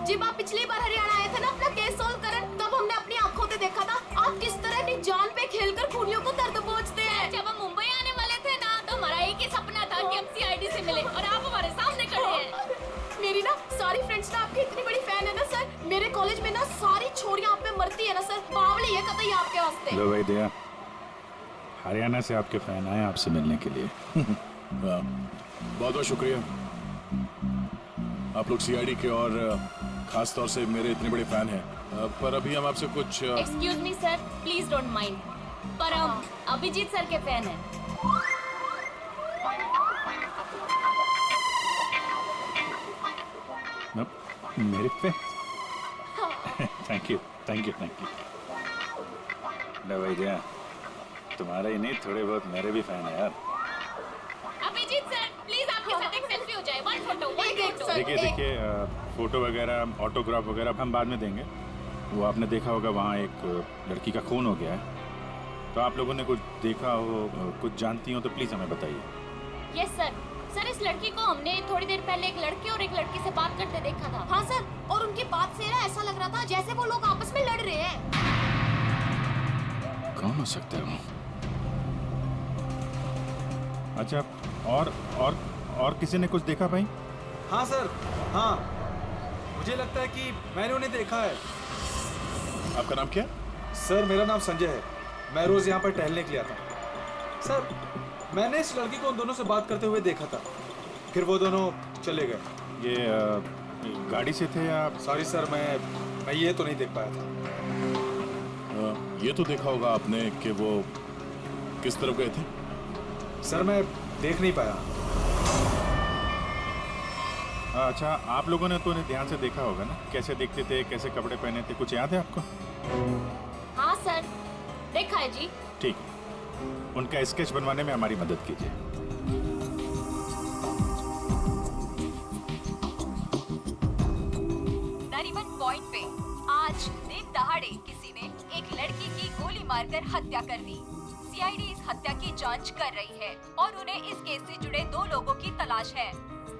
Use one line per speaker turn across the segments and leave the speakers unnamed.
जब आप पिछली बार हरियाणा आए थे ना अपना केस सोल्व करने, तब हमने अपनी आंखों से देखा था आप किस तरह अपनी जान पे खेलकर खूनियों को दर्द पहुंचते हैं।
जब हम मुंबई आने वाले थे ना तो हमारा एक ही सपना था कि हम सीआईडी से मिले और आप हमारे सामने खड़े हैं।
मेरी ना सारी फ्रेंड्स ना आपकी इतनी बड़ी फैन है ना सर, मेरे कॉलेज में ना सारी छोरियां आप पे मरती है ना सर, बावली है कतई आपके वास्ते।
लो भाई दया, हरियाणा से आपके फैन आए आपसे मिलने के लिए।
बहुत बहुत शुक्रिया। आप लोग सीआईडी के और खास तौर से मेरे इतने बड़े फैन हैं, पर अभी हम आपसे कुछ
excuse me sir, please don't mind, पर हम अभिजीत सर के फैन हैं।
मेरे fan? Thank you thank you thank you. लो भाई दया, तुम्हारे ही नहीं थोड़े बहुत मेरे भी फैन है यार।
अभिजीत सर प्लीज आपके साथ एक सेल्फी हो जाए, वन फोटो।
देखिए देखिए, फोटो वगैरह ऑटोग्राफ वगैरह हम बाद में देंगे। वो आपने देखा होगा वहाँ एक लड़की का खून हो गया है, तो आप लोगों ने कुछ देखा हो, कुछ जानती हो तो प्लीज़ हमें बताइए।
Yes sir. सर इस लड़की को हमने थोड़ी देर पहले एक लड़के और एक लड़की से बात करते देखा था।
हाँ सर, और उनकी बात से ना ऐसा लग रहा था जैसे वो लोग आपस में लड़ रहे हैं।
कौन हो सकता है वो? अच्छा, और किसी ने कुछ देखा भाई?
हाँ सर, हाँ मुझे लगता है कि मैंने उन्हें देखा है।
आपका नाम क्या?
सर मेरा नाम संजय है, मैं रोज यहाँ पर टहलने के लिए आता हूँ। सर मैंने इस लड़की को उन दोनों से बात करते हुए देखा था, फिर वो दोनों चले गए।
ये गाड़ी से थे या?
सॉरी सर, मैं ये तो नहीं देख पाया था।
ये तो देखा होगा आपने कि वो किस तरफ गए थे।
सर मैं देख नहीं पाया।
अच्छा, आप लोगों ने तो उन्हें ध्यान से देखा होगा ना, कैसे दिखते थे, कैसे कपड़े पहने थे, कुछ याद है आपको?
हाँ सर, देखा है जी।
ठीक, उनका स्केच बनवाने में हमारी मदद कीजिए।
नरीमन पॉइंट पे आज दिन दहाड़े किसी ने एक लड़की की गोली मारकर हत्या कर दी। सीआईडी इस हत्या की जांच कर रही है और उन्हें इस केस से जुड़े 2 लोगों की तलाश है।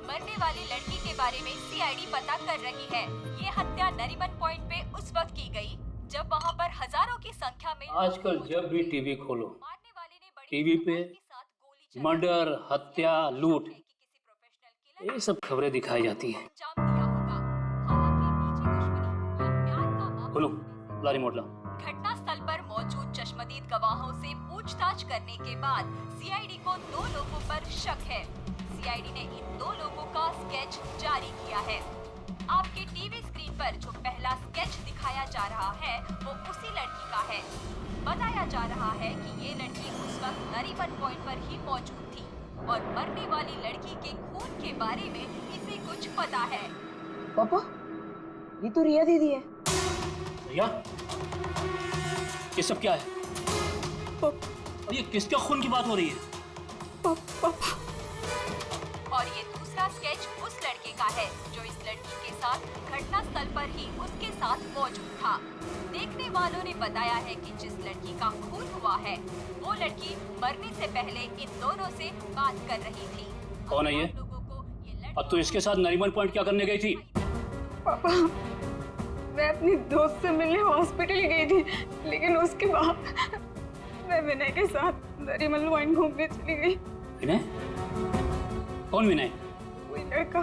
मरने वाली लड़की के बारे में सीआईडी पता कर रही है। ये हत्या नरीमन पॉइंट पे उस वक्त की गई जब वहाँ पर हजारों की संख्या में
आजकल जब भी टीवी खोलो,
मारने वाले ने बड़ी
टीवी पे
धमाके के साथ गोली चलाई।
मर्डर, हत्या, लूट,
कि किसी प्रोफेशनल किलर
ये सब खबरें दिखाई जाती हैं।
अंजाम दिया होगा। हालांकि निजी दुश्मनी या प्यार का मामला
खोलो, ला रिमोट ला।
घटना स्थल पर मौजूद चश्मदीद गवाहों से पूछताछ करने के बाद सीआईडी को 2 लोगों पर शक है। सीआईडी ने इन 2 लोगों का स्केच जारी किया है। आपके टीवी स्क्रीन पर जो पहला स्केच दिखाया जा रहा है वो उसी लड़की का है। बताया जा रहा है कि ये लड़की उस वक्त नरीमन पॉइंट पर ही मौजूद थी और मरने वाली लड़की के खून के बारे में इसे कुछ पता है।
पापा, ये तो रिया दीदी है।
रिया, ये सब क्या है? और ये किसका खून की बात हो रही है?
और ये दूसरा स्केच उस लड़के का है जो इस लड़की के साथ घटना स्थल पर ही उसके साथ मौजूद था। देखने वालों ने बताया है कि जिस लड़की का खून हुआ है वो लड़की मरने से पहले इन दोनों से बात कर रही थी।
कौन है ये?
लोगों को ये
और तू इसके साथ नरीमन पॉइंट क्या करने गई थी?
पापा, मैं अपनी दोस्त से मिलने हॉस्पिटल गई थी, लेकिन उसके बाद मैं विनय के साथ नरीमन पॉइंट घूमने चली गई।
विनय? कौन विनय?
वही लड़का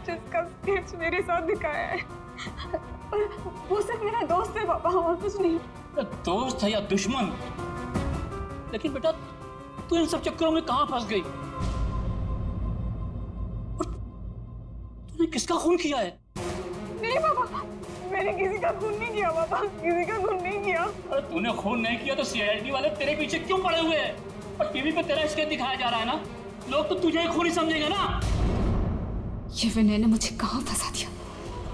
जिसका स्केच मेरे साथ दिखाया है। वो सिर्फ मेरा दोस्त है पापा, और कुछ नहीं।
दोस्त है या दुश्मन? लेकिन बेटा तू इन सब चक्करों में कहाँ फंस गई? तूने किसका खून किया है?
नहीं पापा, मैंने किसी का खून नहीं किया पापा, किसी का खून नहीं किया।
अरे तूने खून नहीं किया तो सीआईडी वाले तेरे पीछे क्यों पड़े हुए हैं? और टीवी पे तेरा स्केच दिखाया जा रहा है ना, लोग तो तुझे ही खूनी समझेंगे ना।
ये विनय ने मुझे कहाँ फंसा दिया?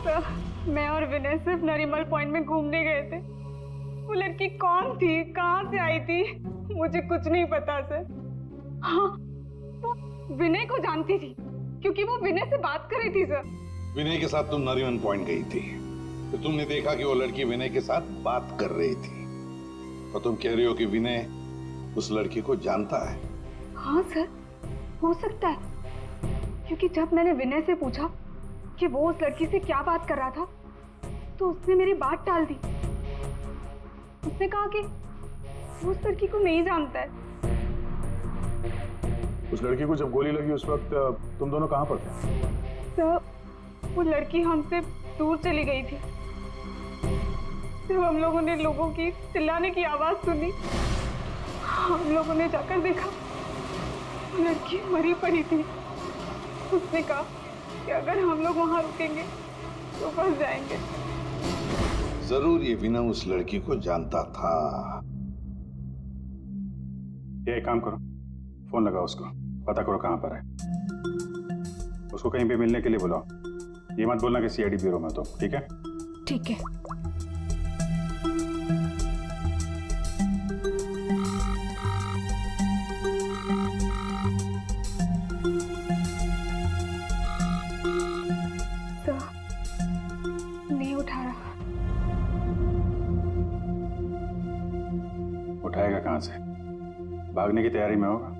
सर, मैं और विनय सिर्फ नरीमन पॉइंट में घूमने गए थे। वो लड़की कौन थी, कहाँ से आई थी, मुझे कुछ नहीं पता सर। हाँ, वो विनय को जानती थी क्योंकि वो विनय से बात कर रही थी सर।
विनय के साथ तुम नरीमन पॉइंट गई थी, तो तुमने देखा कि वो लड़की विनय के साथ बात कर रही थी, और तुम कह रही हो कि विनय उस लड़की को जानता है।
हाँ सर, हो सकता है, क्योंकि जब मैंने विनय से पूछा कि वो उस लड़की से क्या बात कर रहा था, तो उसने मेरी बात टाल दी। उसने कहा कि वो उस लड़की को नहीं जानता है।
उस लड़की को जब गोली लगी उस वक्त तुम दोनों कहाँ पर थे?
सर, वो लड़की हमसे दूर चली गई थी। जब हम लोगों ने लोगों की चिल्लाने की आवाज सुनी, हम लोगों ने जाकर देखा वो लड़की मरी पड़ी थी। उसने कहा कि अगर हम लोग वहां रुकेंगे तो फंस जाएंगे।
जरूर ये विनय उस लड़की को जानता था।
ये एक काम करो, फोन लगाओ उसको, पता करो कहाँ पर है। उसको कहीं पे मिलने के लिए बुलाओ। ये मत बोलना कि सीआईडी ब्यूरो में तो, ठीक है?
ठीक है। नहीं उठा रहा।
उठाएगा कहाँ से? भागने की तैयारी में होगा।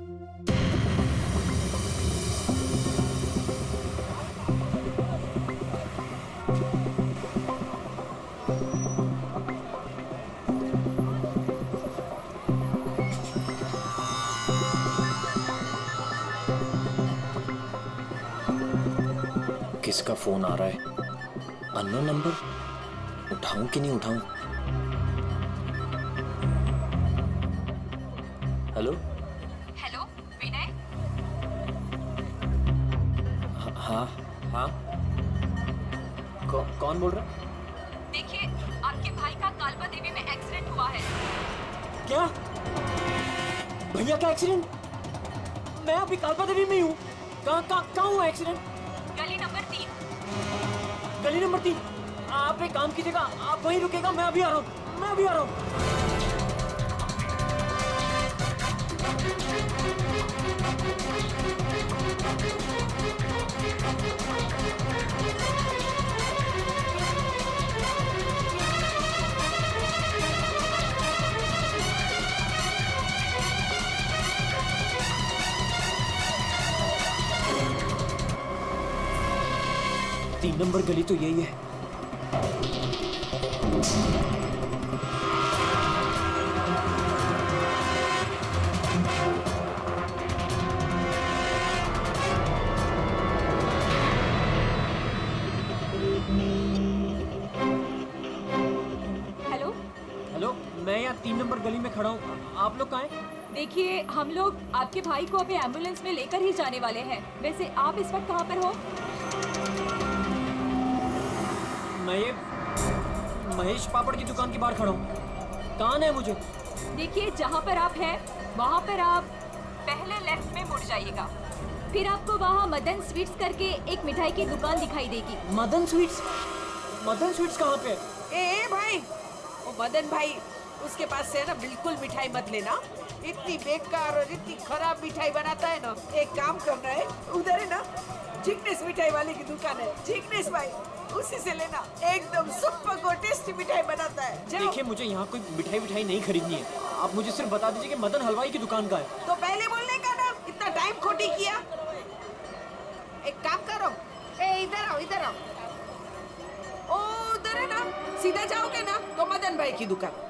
किसका फोन आ रहा है? Unknown number. उठाऊं कि नहीं उठाऊं? हेलो
हेलो विनय।
हाँ हाँ, कौन बोल रहा?
देखिए, आपके भाई का कालबा देवी में एक्सीडेंट हुआ है।
क्या? भैया का एक्सीडेंट? मैं अभी कालबा देवी में ही हूँ। कहाँ हुआ एक्सीडेंट?
गली नंबर 3।
गली नंबर 3। आप एक काम कीजिएगा, आप वहीं रुकेगा, मैं अभी आ रहा हूँ। तीन नंबर गली तो यही है। हेलो, मैं यहाँ 3 नंबर गली में खड़ा हूँ। आप लोग कहाँ हैं?
देखिए, हम लोग आपके भाई को अभी एम्बुलेंस में लेकर ही जाने वाले हैं। वैसे आप इस वक्त कहाँ पर हो?
मैं ये महेश पापड़ की दुकान के बाहर खड़ा हूँ। कहाँ है मुझे?
देखिए, जहाँ पर आप हैं वहाँ पर आप पहले लेफ्ट में मुड़ जाइएगा। फिर आपको वहाँ मदन स्वीट्स करके एक मिठाई की दुकान दिखाई देगी।
मदन स्वीट्स? मदन स्वीट्स कहाँ पे है?
ए भाई, वो मदन भाई, उसके पास से ना बिल्कुल मिठाई मत लेना। इतनी बेकार और इतनी खराब मिठाई बनाता है ना। एक काम करना है, उधर है ना जिग्नेश मिठाई वाले की दुकान है, जिग्नेश भाई, उसी से लेना। एकदम सुपर को टेस्टी मिठाई बनाता है।
देखिए, मुझे यहाँ कोई मिठाई नहीं खरीदनी है। आप मुझे सिर्फ बता दीजिए कि मदन हलवाई की दुकान का है।
तो पहले बोलने का ना, इतना टाइम खोटी किया। एक काम करो, इधर आओ, इधर आओ। ओ उधर है ना, सीधा जाओगे ना तो मदन भाई की दुकान,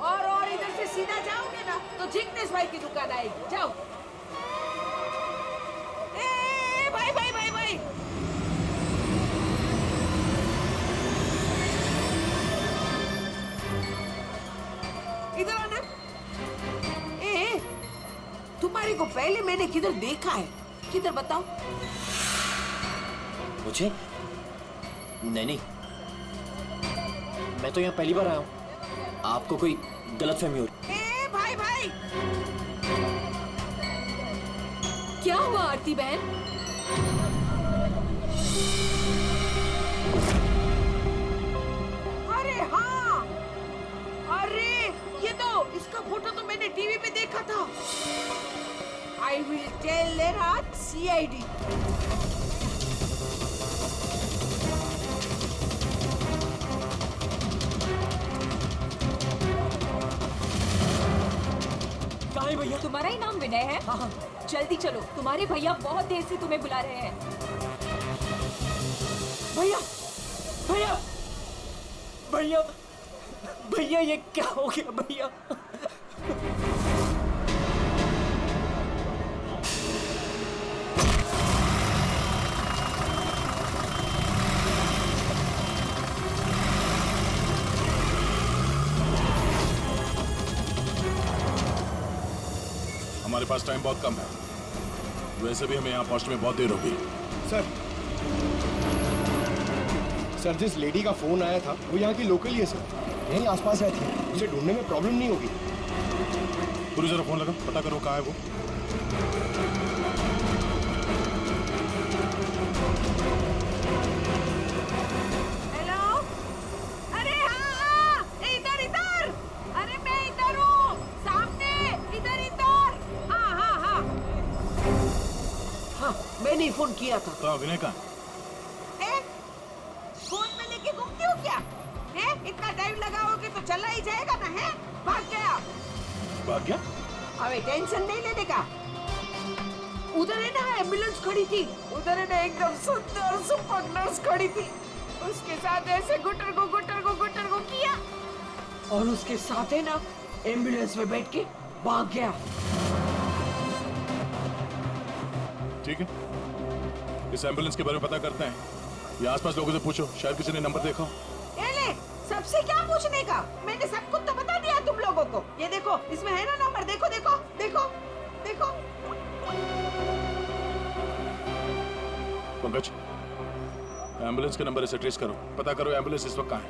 और इधर से सीधा जाओगे ना तो जिग्नेश भाई की दुकान आएगी। जाओ। भाई भाई भाई भाई, इधर आना। तुम्हारे को पहले मैंने किधर देखा है? किधर बताओ?
मुझे? नहीं, मैं तो यहाँ पहली बार आया हूँ। आपको कोई गलतफहमी हो रही?
भाई भाई,
क्या हुआ आरती बहन?
अरे हाँ, अरे ये तो, इसका फोटो तो मैंने टीवी पे देखा था। I will tell them at CID.
भैया,
तुम्हारा ही नाम विनय है?
हाँ।
जल्दी चलो, तुम्हारे भैया बहुत देर से तुम्हें बुला रहे हैं।
भैया भैया भैया भैया ये क्या हो गया भैया?
हमारे पास टाइम बहुत कम है, वैसे भी हमें यहाँ पहुँचने में बहुत देर होगी।
सर जिस लेडी का फोन आया था वो यहाँ की लोकल ही है सर, यहीं आसपास रहती है, उसे ढूंढने में प्रॉब्लम नहीं होगी।
पूरी जरा फोन लगा, पता करो कहाँ है वो।
हेलो, अरे हाँ, इधर इधर, अरे मैं इधर हूँ, सामने, इधर इधर, हाँ हाँ हाँ हाँ, मैंने ही फोन किया था।
तो विनय कहाँ?
फोन में लेके घूमती हो क्या? है? इतना टाइम लगाओगे तो चला ही जाएगा ना, है? भाग गया।
भाग गया?
अबे टेंशन नहीं लेने का। उधर है ना एम्बुलेंस खड़ी थी, उधर है ना एकदम सुंदर सुपर नर्स खड़ी थी, उसके साथ ऐसे गुटर को किया और उसके साथ है ना एम्बुलेंस में बैठ के भाग गया।
ठीक है, इस एम्बुलेंस के बारे में पता करते हैं। ये आसपास लोगों से पूछो, शायद किसी ने नंबर देखा।
ले, सबसे क्या पूछने का? मैंने सब कुछ तो बता दिया तुम लोगों को। ये देखो, इसमें है ना नंबर, देखो देखो देखो देखो।
पंकज, एम्बुलेंस के नंबर से ट्रेस करो, पता करो एम्बुलेंस इस वक्त कहाँ है।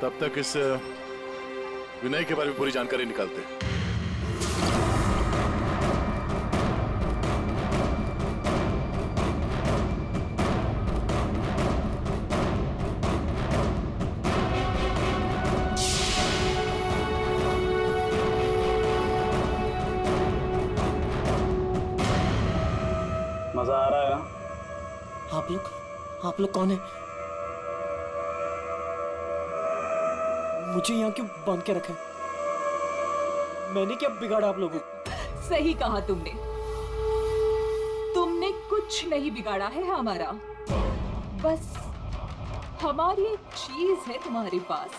तब तक इस विनय के बारे में पूरी जानकारी निकालते हैं।
मजा आ रहा है ना?
आप लोग कौन है? मुझे यहाँ क्यों बांध के रखा है? मैंने क्या बिगाड़ा आप लोगों को?
सही कहा तुमने कुछ नहीं बिगाड़ा है हमारा, बस हमारी एक चीज है तुम्हारे पास,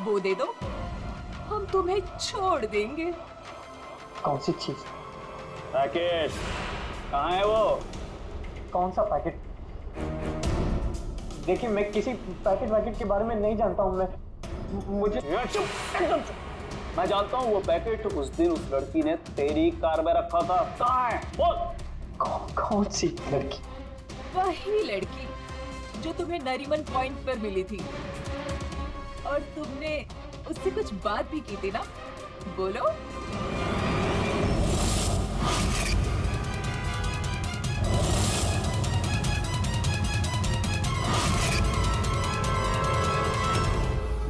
वो दे दो, हम तुम्हें छोड़ देंगे।
कौन सी चीज?
पैकेट कहाँ है वो?
कौन सा पैकेट? देखिए मैं किसी पैकेट के बारे में नहीं जानता हूँ। मुझे
चुप। मैं जानता हूँ वो पैकेट उस दिन उस लड़की ने तेरी कार में रखा था। कहाँ है बोल?
कौन सी लड़की?
वही लड़की जो तुम्हें नरीमन पॉइंट पर मिली थी और तुमने उससे कुछ बात भी की थी ना, बोलो।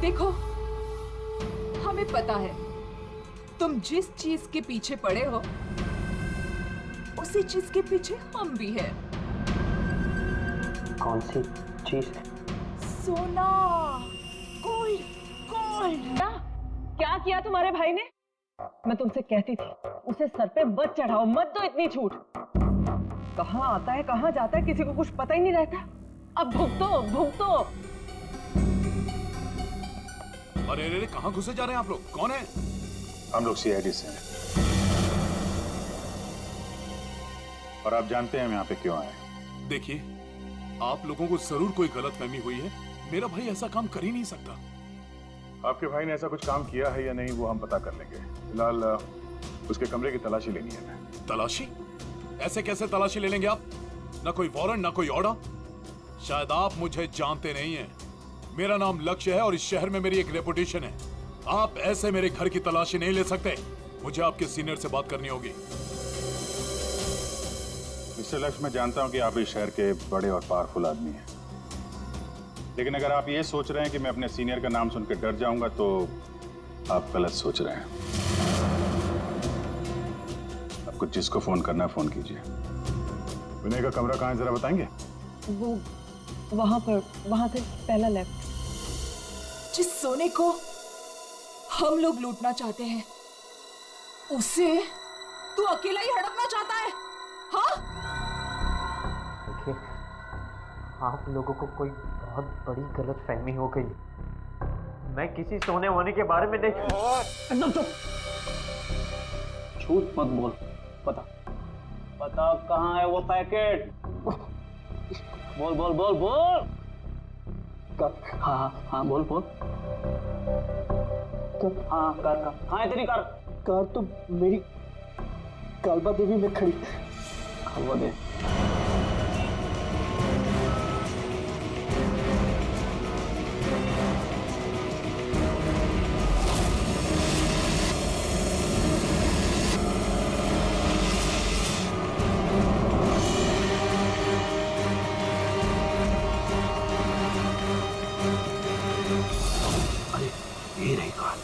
देखो, हमें पता है तुम जिस चीज के पीछे पड़े हो उसी चीज के पीछे हम भी हैं।
कौन सी चीज?
सोना, गोल्ड, गोल्ड।
क्या किया तुम्हारे भाई ने? मैं तुमसे कहती थी उसे सर पे मत चढ़ाओ, मत दो इतनी छूट। कहाँ आता है कहाँ जाता है किसी को कुछ पता ही नहीं रहता। अब भुगतो भुगतो।
अरे अरे कहाँ घुसे जा रहे हैं आप लोग? कौन है?
हम लोग सीआईडी से हैं और आप जानते हैं हम यहाँ पे क्यों आए।
देखिए, आप लोगों को जरूर कोई गलतफहमी हुई है। मेरा भाई ऐसा काम कर ही नहीं सकता।
आपके भाई ने ऐसा कुछ काम किया है या नहीं वो हम पता कर लेंगे। फिलहाल उसके कमरे की तलाशी लेनी है।
तलाशी? ऐसे कैसे तलाशी ले लेंगे आप? ना कोई वारंट, ना कोई ऑर्डर। शायद आप मुझे जानते नहीं हैं। मेरा नाम लक्ष्य है और इस शहर में मेरी एक रेपुटेशन है। आप ऐसे मेरे घर की तलाशी नहीं ले सकते। मुझे आपके सीनियर से बात करनी होगी।
मिस्टर लक्ष्य, मैं जानता हूं कि आप इस शहर के बड़े और पावरफुल आदमी हैं, लेकिन अगर आप ये सोच रहे हैं कि मैं अपने सीनियर का नाम सुनकर डर जाऊंगा तो आप गलत सोच रहे हैं। आपको जिसको फोन करना है फोन कीजिए। विनय का कमरा कहाँ है जरा बताएंगे?
वो वहां पर, वहां से पहला लेफ्ट।
जिस सोने को हम लोग लूटना चाहते हैं उसे तू अकेला ही हड़पना चाहता है? हाँ?
आप लोगों को कोई बहुत बड़ी गलतफहमी हो गई। मैं किसी सोने होने के बारे में नहीं।
एकदम चुप, झूठ मत बोल। बता बता कहाँ है वो पैकेट? बोल बोल बोल बोल। हाँ हाँ बोल बोल। हाँ कार कहाँ है तेरी कार?
कार तो मेरी कालबा देवी में खड़ी।
कालबा देवी?
ये रही कार।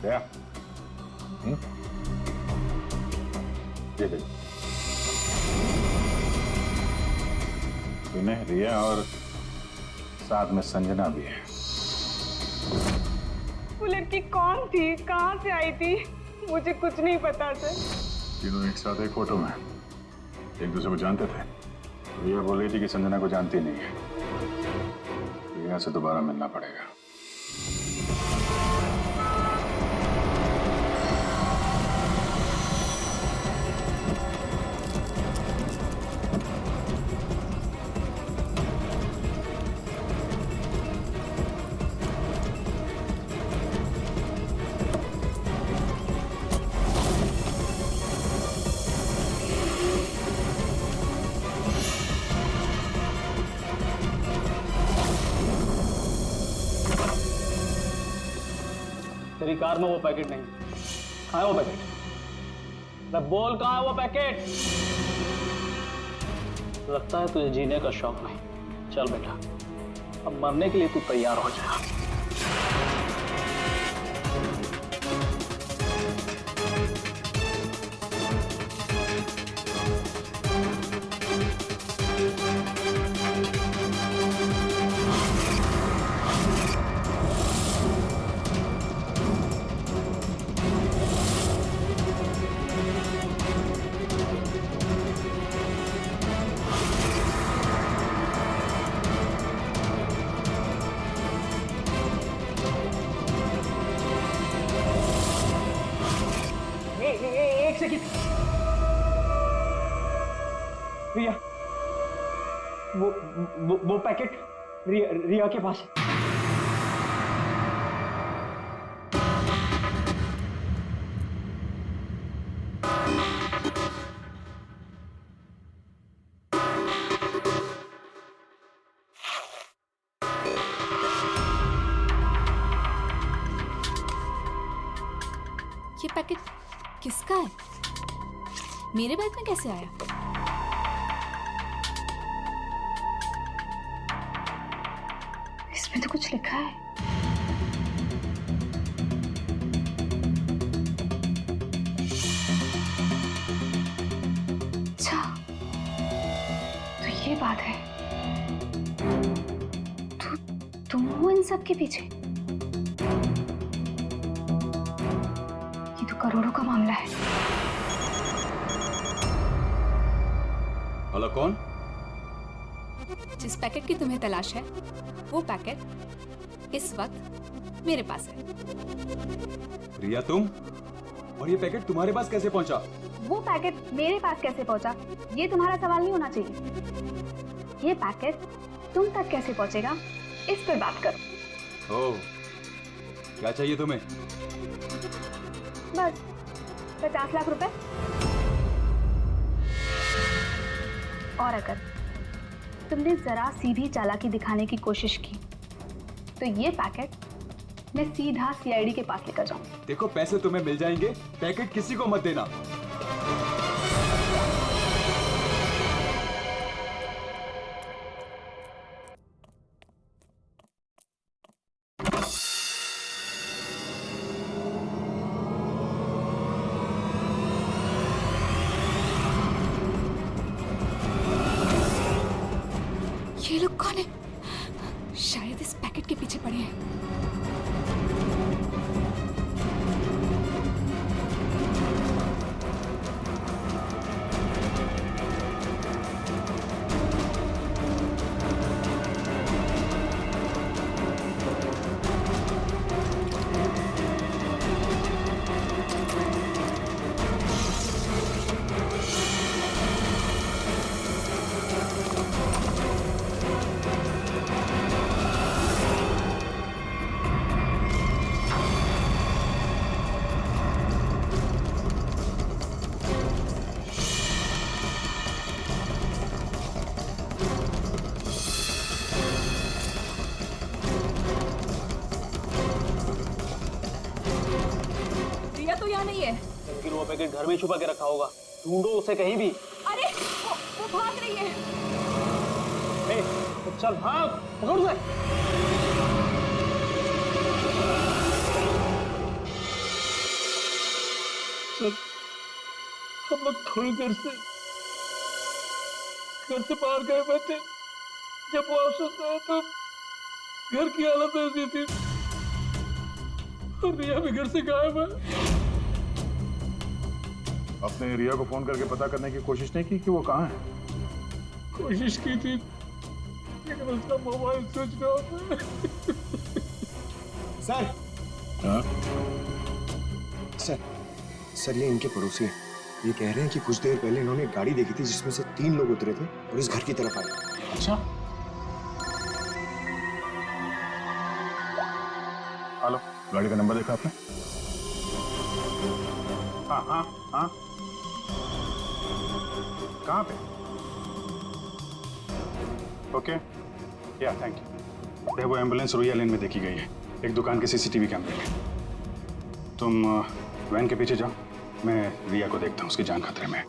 क्या? ये देख, विनय, रिया और साथ में संजना भी है।
वो लड़की कौन थी, कहाँ से आई थी, मुझे कुछ नहीं पता सर।
तीनों एक साथ एक फोटो में एक दूसरे को जानते थे। रिया बोल रही थी कि संजना को जानती नहीं है। रिया से दोबारा मिलना पड़ेगा।
तेरी कार में वो पैकेट नहीं। कहाँ है वो पैकेट? मैं बोल कहाँ है वो पैकेट? लगता है तुझे जीने का शौक नहीं। चल बेटा, अब मरने के लिए तू तैयार हो जा।
एक सेकंड, रिया, वो पैकेट रिया के पास है।
ये पैकेट किसका है? मेरे बैग में कैसे आया? इसमें तो कुछ लिखा है। अच्छा, तो ये बात है। तुम हो इन सब के पीछे? करोड़ों का मामला है।
भला कौन?
जिस पैकेट की तुम्हें तलाश है, वो पैकेट इस वक्त मेरे पास है।
रिया, तुम? और ये पैकेट तुम्हारे पास कैसे पहुंचा?
वो पैकेट मेरे पास कैसे पहुंचा, ये तुम्हारा सवाल नहीं होना चाहिए। ये पैकेट तुम तक कैसे पहुंचेगा, इस पर बात करो।
ओह, क्या चाहिए तुम्हें?
बस 50 लाख रुपए। और अगर तुमने जरा सी भी चालाकी दिखाने की कोशिश की तो ये पैकेट मैं सीधा सीआईडी के पास लेकर जाऊंगी।
देखो पैसे तुम्हें मिल जाएंगे, पैकेट किसी को मत देना।
ये लोग कौन है? शायद इस पैकेट के पीछे पड़े हैं।
लेकिन वो पैकेट घर में छुपा के रखा होगा, ढूंढो उसे कहीं भी।
अरे वो भाग रही है।
ए, तो चल भाग, पकड़ उसे।
सर, हम लोग थोड़ी देर से घर से बाहर गए हुए थे। जब वापस आए तो घर की हालत ऐसी थी और रिया भी घर से गायब है।
आपने रिया को फोन करके पता करने की कोशिश नहीं की कि वो कहाँ है?
कोशिश की थी लेकिन उसका मोबाइल स्विच ऑफ है।
सर।
हाँ?
सर ये इनके पड़ोसी हैं। ये कह रहे हैं कि कुछ देर पहले इन्होंने एक गाड़ी देखी थी जिसमें से 3 लोग उतरे थे और इस घर की तरफ आए।
अच्छा। हेलो, गाड़ी का नंबर देखा आपने? हाँ हाँ हाँ। कहाँ पे? ओके, या थैंक यू। वो एम्बुलेंस रोया लेन में देखी गई है, एक दुकान के सीसीटीवी कैमरे में। तुम वैन के पीछे जाओ, मैं रिया को देखता हूँ, उसकी जान खतरे में है।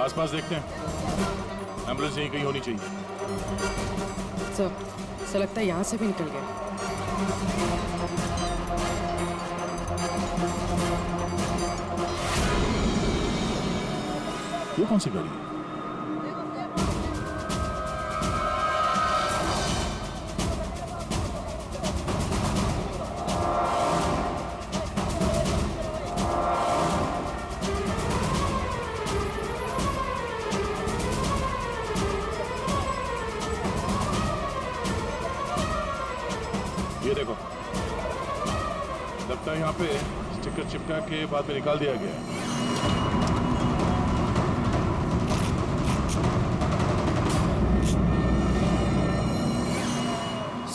आसपास देखते हैं, एम्बुलेंस यहीं कहीं होनी चाहिए।
सर लगता है यहाँ से भी निकल गए।
ये कौन सी गाड़ी है? ये देखो, लगता है यहाँ पे स्टिकर चिपका के बाद में निकाल दिया गया है।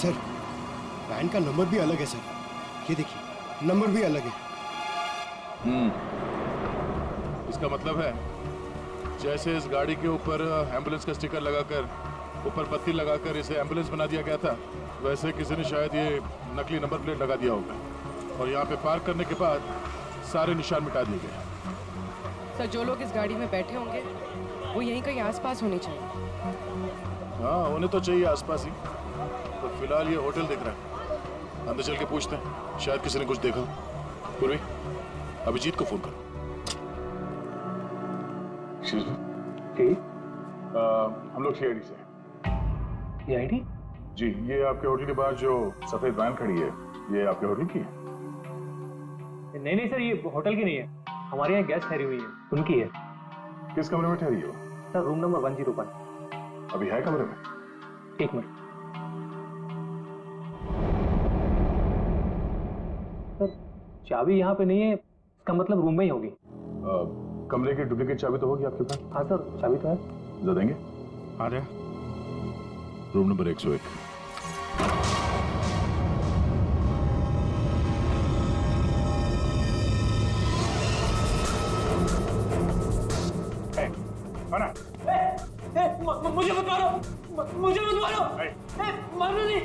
सर, वैन का नंबर भी अलग है सर। ये देखिए, नंबर भी अलग है।
इसका मतलब है जैसे इस गाड़ी के ऊपर एम्बुलेंस का स्टिकर लगाकर, ऊपर पत्ती लगाकर इसे एम्बुलेंस बना दिया गया था, वैसे किसी ने शायद ये नकली नंबर प्लेट लगा दिया होगा और यहाँ पे पार्क करने के बाद सारे निशान मिटा दिए गए।
सर, जो लोग इस गाड़ी में बैठे होंगे वो यहीं कहीं आसपास होने चाहिए।
हाँ, होने तो चाहिए आसपास ही, तो फिलहाल ये होटल दिख रहा है। अंदर चल के पूछते हैं, शायद किसी ने कुछ देखा। पूर्वी, अभिजीत को फोन करो। हम लोग सीआईडी से।
सीआईडी?
जी, ये आपके होटल के बाहर जो सफेद वैन खड़ी है, ये आपके होटल की है?
नहीं सर, ये होटल की नहीं है, हमारे यहाँ गेस्ट ठहरी हुई है, उनकी है।
किस कमरे में ठहरी हो?
Sir, room number 101।
अभी है कमरे में?
एक मिनट सर, चाबी यहाँ पे नहीं है, इसका मतलब रूम में ही होगी।
कमरे की डुप्लीकेट चाबी तो होगी आपके पास?
हाँ सर, चाबी तो है।
जरा देंगे? आ जाए। Room number 101।
मुझे मत मारो। मारो नहीं।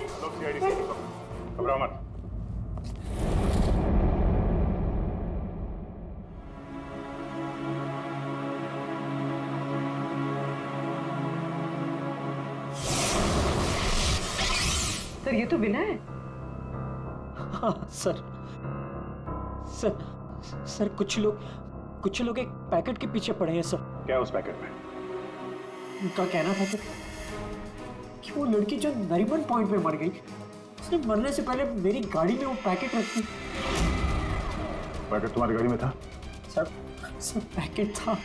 घबराओ मत।
सर ये तो विनय है।
हाँ सर कुछ लोग एक पैकेट के पीछे पड़े हैं सर।
क्या उस पैकेट में?
उनका कहना था कि वो लड़की जो नरीमन पॉइंट पे मर गई, उसने मरने से पहले मेरी गाड़ी में वो पैकेट रखी।
पैकेट तुम्हारी गाड़ी में था?
सर पैकेट था।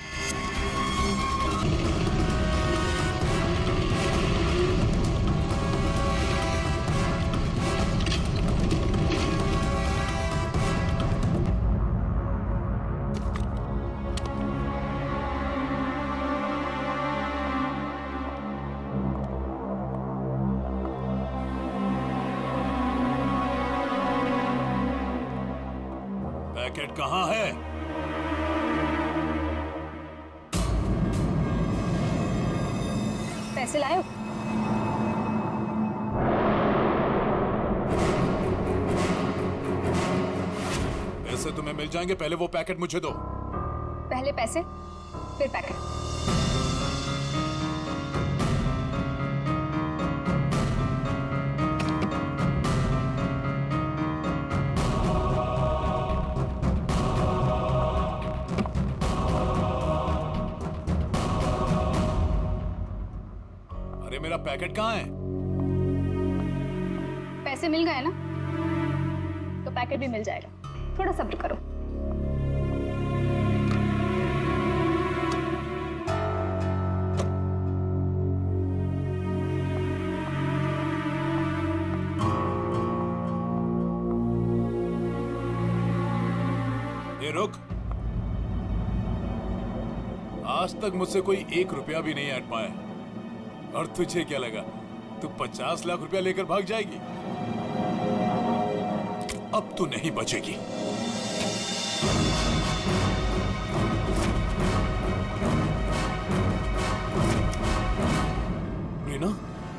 पैकेट कहाँ है?
पैसे लाए हो?
पैसे तुम्हें मिल जाएंगे, पहले वो पैकेट मुझे दो।
पहले पैसे फिर पैकेट।
अरे मेरा पैकेट कहाँ है?
पैसे मिल गए ना, तो पैकेट भी मिल जाएगा। थोड़ा सब्र करो।
ये रुक। आज तक मुझसे कोई 1 रुपया भी नहीं ऐड पाया, और तुझे क्या लगा तू 50 लाख रुपया लेकर भाग जाएगी? अब तू नहीं बचेगी।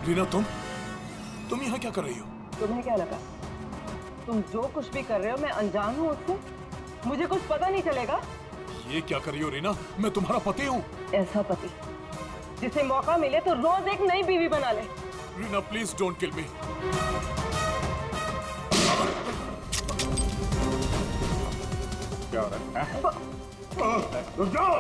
रीना तुम यहाँ क्या कर रही हो?
तुम्हें क्या लगा तुम जो कुछ भी कर रहे हो मैं अनजान हूँ उससे? मुझे कुछ पता नहीं चलेगा?
ये क्या कर रही हो रीना? मैं तुम्हारा पति हूँ।
ऐसा पति जिसे मौका मिले तो रोज एक नई बीवी बना ले।
रीना प्लीज डोंट किल मी।
क्या हो रहा है? रुक जाओ।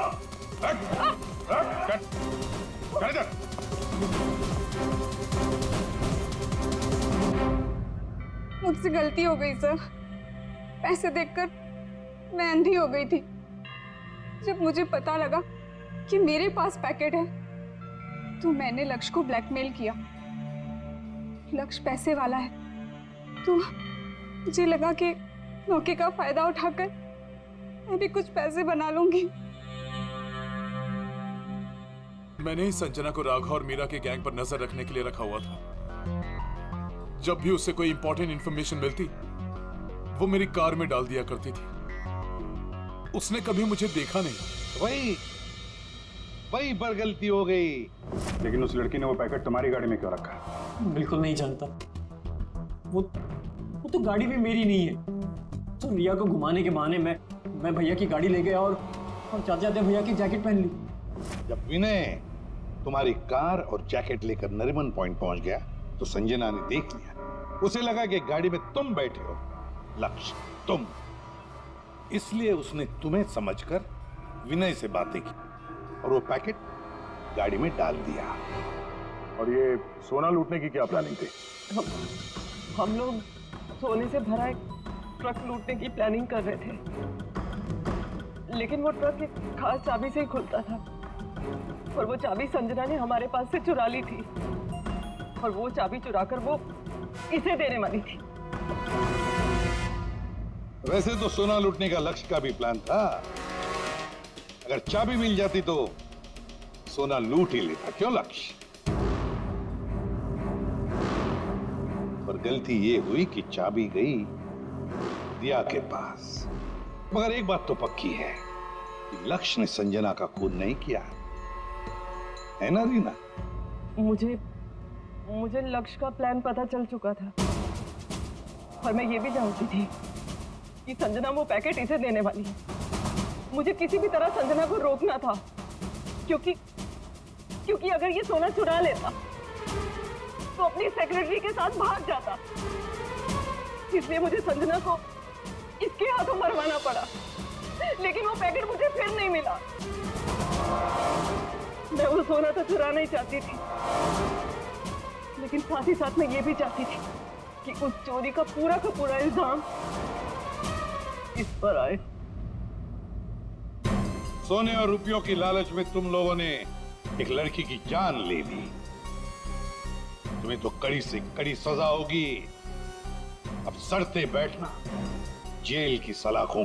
मुझसे गलती हो गई सर। पैसे देखकर मैं अंधी हो गई थी। जब मुझे पता लगा कि मेरे पास पैकेट है तो मैंने लक्ष्य को ब्लैकमेल किया। लक्ष्य पैसे वाला है तो मुझे लगा कि मौके का फायदा उठाकर मैं भी कुछ पैसे बना लूंगी।
मैंने ही संजना को राघव और मीरा के गैंग पर नजर रखने के लिए रखा हुआ था। जब भी उससे कोई इंपॉर्टेंट इंफॉर्मेशन मिलती वो मेरी कार में डाल दिया करती थी। उसने कभी मुझे देखा नहीं।
वही पर गलती हो गई।
लेकिन उस लड़की ने वो पैकेट तुम्हारी गाड़ी में क्यों रखा?
बिल्कुल नहीं जानता। वो तो गाड़ी भी मेरी नहीं है। तो रिया को घुमाने के बहाने मैं भैया की गाड़ी ले गया और जाते जाते भैया की जैकेट पहन ली।
जब विनय तुम्हारी कार और जैकेट लेकर नरीमन पॉइंट पहुंच गया तो संजना ने देख लिया। उसे लगा कि गाड़ी में तुम बैठे हो, लक्ष्य तुम। इसलिए उसने तुम्हें समझकर विनय से बातें की और वो पैकेट गाड़ी में डाल दिया।
और ये सोना लूटने की क्या प्लानिंग थी?
हम लोग सोने से भरा एक ट्रक लूटने की प्लानिंग कर रहे थे, लेकिन वो ट्रक एक खास चाबी से ही खुलता था और वो चाबी संजना ने हमारे पास से चुरा ली थी और वो चाबी चुराकर वो इसे देने वाली थी।
वैसे तो सोना लूटने का लक्ष्य का भी प्लान था। अगर चाबी मिल जाती तो सोना लूट ही लेता। क्यों लक्ष्य? पर गलती ये हुई कि चाबी गई दिया के पास। मगर एक बात तो पक्की है कि लक्ष्य ने संजना का खून नहीं किया, है ना रीना?
मुझे लक्ष्य का प्लान पता चल चुका था और मैं ये भी जानती थी कि संजना वो पैकेट इसे देने वाली है। मुझे किसी भी तरह संजना को रोकना था क्योंकि अगर ये सोना चुरा लेता तो अपनी सेक्रेटरी के साथ भाग जाता। इसलिए मुझे संजना को इसके हाथों मरवाना पड़ा, लेकिन वो पैकेट मुझे फिर नहीं मिला। मैं वो सोना तो चुराना ही चाहती थी, लेकिन साथ ही साथ मैं ये भी चाहती थी कि उस चोरी का पूरा इल्जाम इस पर आए।
सोने और रुपयों की लालच में तुम लोगों ने एक लड़की की जान ले ली। तुम्हें तो कड़ी से कड़ी सजा होगी। अब सड़ते बैठना जेल की सलाखों